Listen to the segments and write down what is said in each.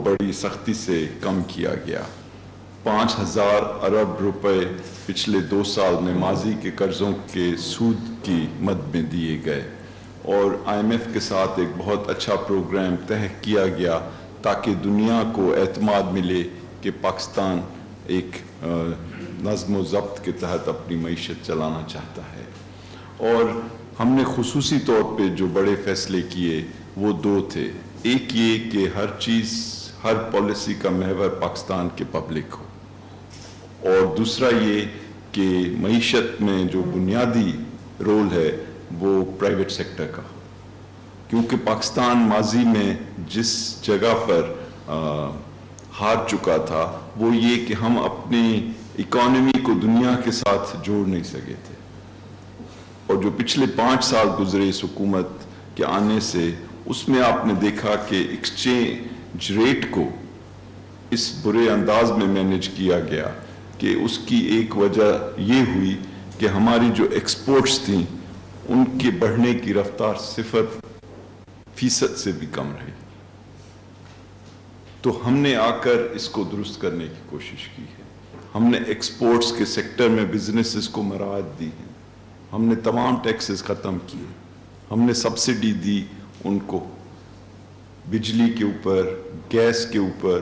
बड़ी सख्ती से कम किया गया। 5,000 अरब रुपए पिछले 2 साल में माजी के कर्ज़ों के सूद की मद में दिए गए और IMF के साथ एक बहुत अच्छा प्रोग्राम तय किया गया ताकि दुनिया को एतमाद मिले कि पाकिस्तान एक नज़्म व ज़ब्त के तहत अपनी मईशत चलाना चाहता है। और हमने खुसूसी तौर पे जो बड़े फ़ैसले किए वो 2 थे। एक ये कि हर पॉलिसी का महवर पाकिस्तान के पब्लिक हो, और दूसरा ये कि मईशत में जो बुनियादी रोल है वो प्राइवेट सेक्टर का, क्योंकि पाकिस्तान माजी में जिस जगह पर हार चुका था वो ये कि हम अपनी इकॉनमी को दुनिया के साथ जोड़ नहीं सके थे। और जो पिछले 5 साल गुजरे इस हुकूमत के आने से, उसमें आपने देखा कि एक्सचेंज रेट को इस बुरे अंदाज में मैनेज किया गया कि उसकी एक वजह ये हुई कि हमारी जो एक्सपोर्ट्स थी उनके बढ़ने की रफ्तार 0% से भी कम रही। तो हमने आकर इसको दुरुस्त करने की कोशिश की है। हमने एक्सपोर्ट्स के सेक्टर में बिजनेसेस को मराहत दी है, हमने तमाम टैक्सेस ख़त्म किए, हमने सब्सिडी दी उनको, बिजली के ऊपर, गैस के ऊपर,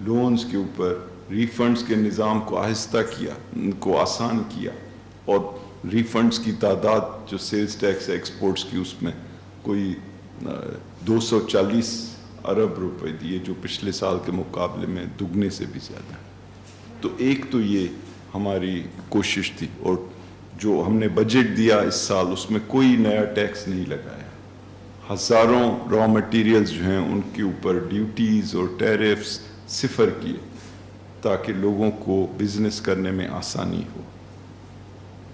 लोन्स के ऊपर, रिफंड्स के निज़ाम को आहिस्ता किया, उनको आसान किया, और रिफंड्स की तादाद जो सेल्स टैक्स है एक्सपोर्ट्स की, उसमें कोई 240 अरब रुपए दिए, जो पिछले साल के मुकाबले में दुगने से भी ज़्यादा। तो एक तो ये हमारी कोशिश थी, और जो हमने बजट दिया इस साल उसमें कोई नया टैक्स नहीं लगाया। हज़ारों रॉ मटेरियल्स जो हैं उनके ऊपर ड्यूटीज़ और टैरिफ्स 0 किए ताकि लोगों को बिजनेस करने में आसानी हो,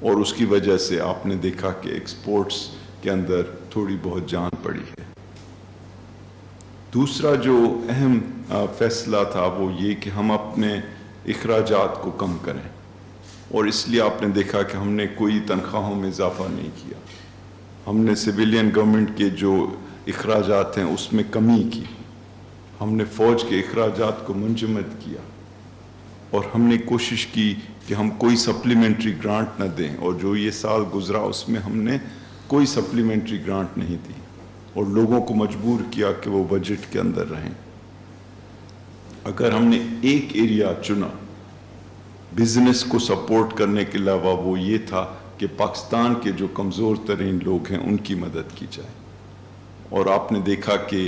और उसकी वजह से आपने देखा कि एक्सपोर्ट्स के अंदर थोड़ी बहुत जान पड़ी है। दूसरा जो अहम फैसला था वो ये कि हम अपने इखराजात को कम करें, और इसलिए आपने देखा कि हमने कोई तनख्वाहों में इजाफा नहीं किया। हमने सिविलियन गवर्नमेंट के जो इखराजात हैं उसमें कमी की, हमने फ़ौज के इखराजात को मुंजमद किया, और हमने कोशिश की कि हम कोई सप्लीमेंट्री ग्रांट न दें, और जो ये साल गुजरा उसमें हमने कोई सप्लीमेंट्री ग्रांट नहीं दी और लोगों को मजबूर किया कि वो बजट के अंदर रहें। अगर हमने एक एरिया चुना बिजनेस को सपोर्ट करने के अलावा, वो ये था कि पाकिस्तान के जो कमज़ोर तरीन लोग हैं उनकी मदद की जाए, और आपने देखा कि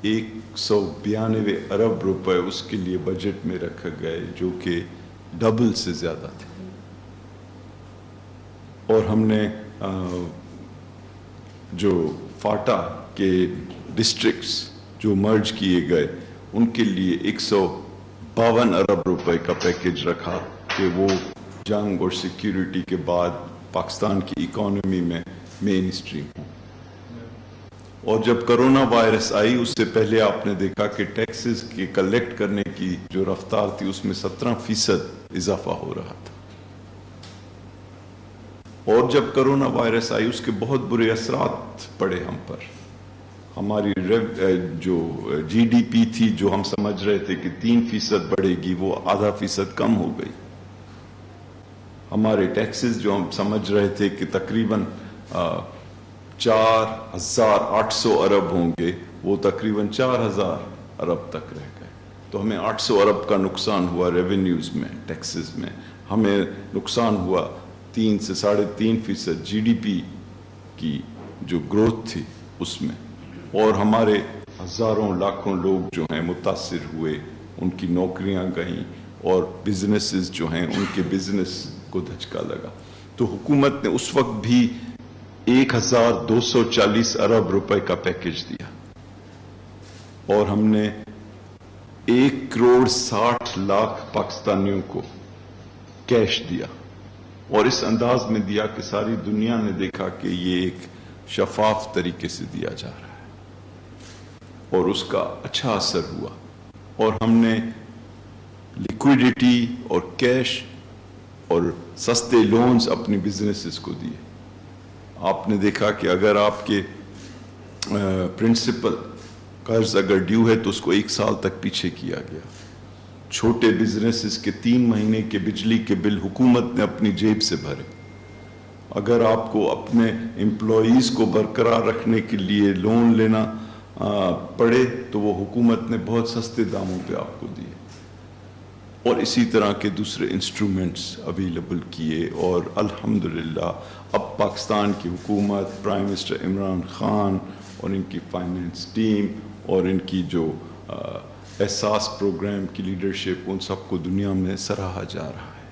192 अरब रुपए उसके लिए बजट में रखे गए, जो कि डबल से ज़्यादा थे। और हमने जो फाटा के डिस्ट्रिक्ट्स जो मर्ज किए गए उनके लिए 152 अरब रुपए का पैकेज रखा कि वो जंग और सिक्योरिटी के बाद पाकिस्तान की इकॉनमी में मेन स्ट्रीम हो। और जब कोरोना वायरस आई उससे पहले आपने देखा कि टैक्सेस के कलेक्ट करने की जो रफ्तार थी उसमें 17% इजाफा हो रहा था। और जब कोरोना वायरस आई उसके बहुत बुरे असरात पड़े हम पर। हमारी जो GDP थी, जो हम समझ रहे थे कि 3% बढ़ेगी, वो आधा फीसद कम हो गई। हमारे टैक्सेस जो हम समझ रहे थे कि तकरीबन 4,800 अरब होंगे, वो तकरीबन 4,000 अरब तक रह गए। तो हमें 800 अरब का नुकसान हुआ रेवेन्यूज़ में, टैक्सेस में। हमें नुकसान हुआ 3 से 3.5% GDP की जो ग्रोथ थी उसमें। और हमारे हज़ारों लाखों लोग जो हैं मुतासिर हुए, उनकी नौकरियां गईं, और बिजनेसेस जो हैं उनके बिजनेस को धचका लगा। तो हुकूमत ने उस वक्त भी 1,240 अरब रुपए का पैकेज दिया, और हमने 1,60,00,000 पाकिस्तानियों को कैश दिया, और इस अंदाज में दिया कि सारी दुनिया ने देखा कि ये एक शफाफ तरीके से दिया जा रहा है, और उसका अच्छा असर हुआ। और हमने लिक्विडिटी और कैश और सस्ते लोन्स अपनी बिजनेसेस को दिए। आपने देखा कि अगर आपके प्रिंसिपल قرض اگر ڈیو ہے تو اس کو 1 سال تک پیچھے کیا گیا. چھوٹے بزنسز کے 3 مہینے کے بجلی کے بل حکومت نے اپنی جیب سے بھرے. اگر آپ کو اپنے امپلائیز کو برقرار رکھنے کے لیے لون لینا پڑے تو وہ حکومت نے بہت سستے داموں پہ آپ کو دیے، اور اسی طرح کے دوسرے انسٹرومنٹس اویلیبل کیے. اور الحمدللہ اب پاکستان کی حکومت، پرائم منسٹر عمران خان اور ان کی فائنینس ٹیم اور ان کی جو احساس پروگرام کی لیڈرشپ، ان سب کو دنیا میں سراہا جا رہا ہے.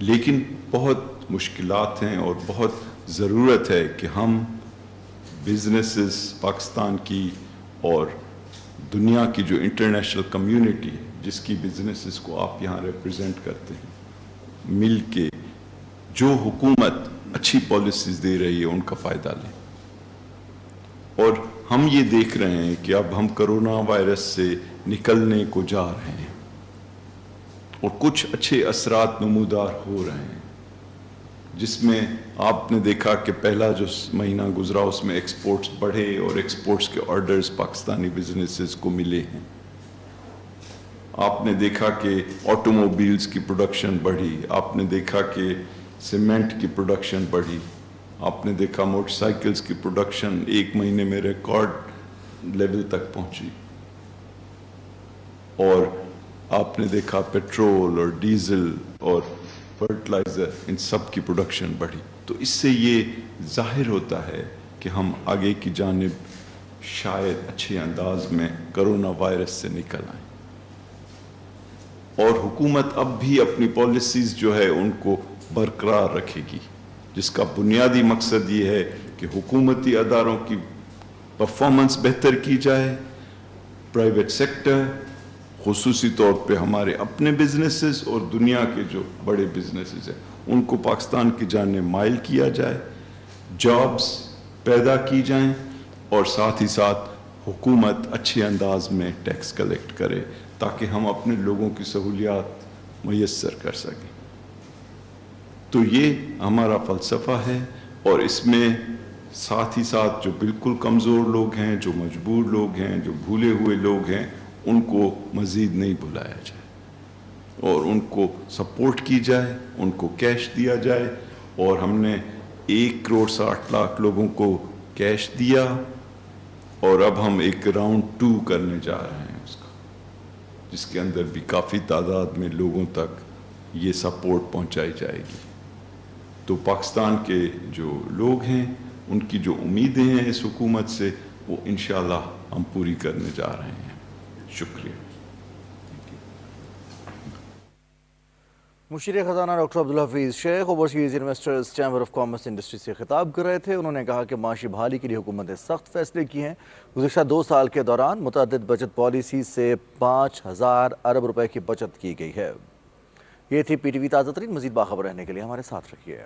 لیکن بہت مشکلات ہیں اور بہت ضرورت ہے کہ ہم بزنسز پاکستان کی اور دنیا کی جو انٹرنیشنل کمیونٹی ہے جس کی بزنسز کو آپ یہاں ریپرزینٹ کرتے ہیں، مل کے جو حکومت اچھی پالیسیز دے رہی ہے ان کا فائدہ لیں. اور ہم یہ دیکھ رہے ہیں کہ اب ہم کرونا وائرس سے نکلنے کو جا رہے ہیں اور کچھ اچھے اثرات نمودار ہو رہے ہیں، جس میں آپ نے دیکھا کہ پہلا جو مہینہ گزرا اس میں ایکسپورٹس بڑھے اور ایکسپورٹس کے آرڈرز پاکستانی بزنسز کو ملے ہیں. آپ نے دیکھا کہ آٹو موبیلز کی پروڈکشن بڑھی، آپ نے دیکھا کہ سیمنٹ کی پروڈکشن بڑھی، آپ نے دیکھا موٹر سائیکلز کی پروڈکشن 1 مہینے میں ریکارڈ لیول تک پہنچی، اور آپ نے دیکھا پیٹرول اور ڈیزل اور فرٹیلائزر ان سب کی پروڈکشن بڑھی. تو اس سے یہ ظاہر ہوتا ہے کہ ہم آگے کی جانب شاید اچھے انداز میں کرونا وائرس سے نکل آئیں. اور حکومت اب بھی اپنی پالیسیز جو ہے ان کو برقرار رکھے گی، جس کا بنیادی مقصد یہ ہے کہ حکومتی اداروں کی پرفارمنس بہتر کی جائے، پرائیویٹ سیکٹر خصوصی طور پہ ہمارے اپنے بزنسز اور دنیا کے جو بڑے بزنسز ہیں ان کو پاکستان کی جانب مائل کیا جائے، جابز پیدا کی جائیں، اور ساتھ ہی ساتھ حکومت اچھے انداز میں ٹیکس کلیکٹ کرے تاکہ ہم اپنے لوگوں کی سہولیات میسر کر سکیں. تو یہ ہمارا فلسفہ ہے، اور اس میں ساتھ ہی ساتھ جو بالکل کمزور لوگ ہیں، جو مجبور لوگ ہیں، جو بھولے ہوئے لوگ ہیں، ان کو مزید نہیں بھلایا جائے اور ان کو سپورٹ کی جائے، ان کو کیش دیا جائے. اور ہم نے 1.60 کروڑ لوگوں کو کیش دیا، اور اب ہم ایک راؤنڈ 2 کرنے جا رہے ہیں اس کا، جس کے اندر بھی کافی تعداد میں لوگوں تک یہ سپورٹ پہنچائی جائے گی. تو پاکستان کے جو لوگ ہیں ان کی جو امیدیں ہیں اس حکومت سے، وہ انشاءاللہ ہم پوری کرنے جا رہے ہیں. شکریہ. مشیر خزانہ doctor Abdul Hafeez Sheikh overseas investors chamber of commerce industry سے خطاب کر رہے تھے. انہوں نے کہا کہ معاشی بحالی کے لیے حکومت نے سخت فیصلے کیے ہیں. گزشتہ 2 سال کے دوران متعدد بچت پالیسیز سے 5000 ارب روپے کی بچت کی گئی ہے. یہ تھی پی ٹی وی تازہ ترین. مزید باخبر رہنے کے لیے ہمارے ساتھ رکھیے.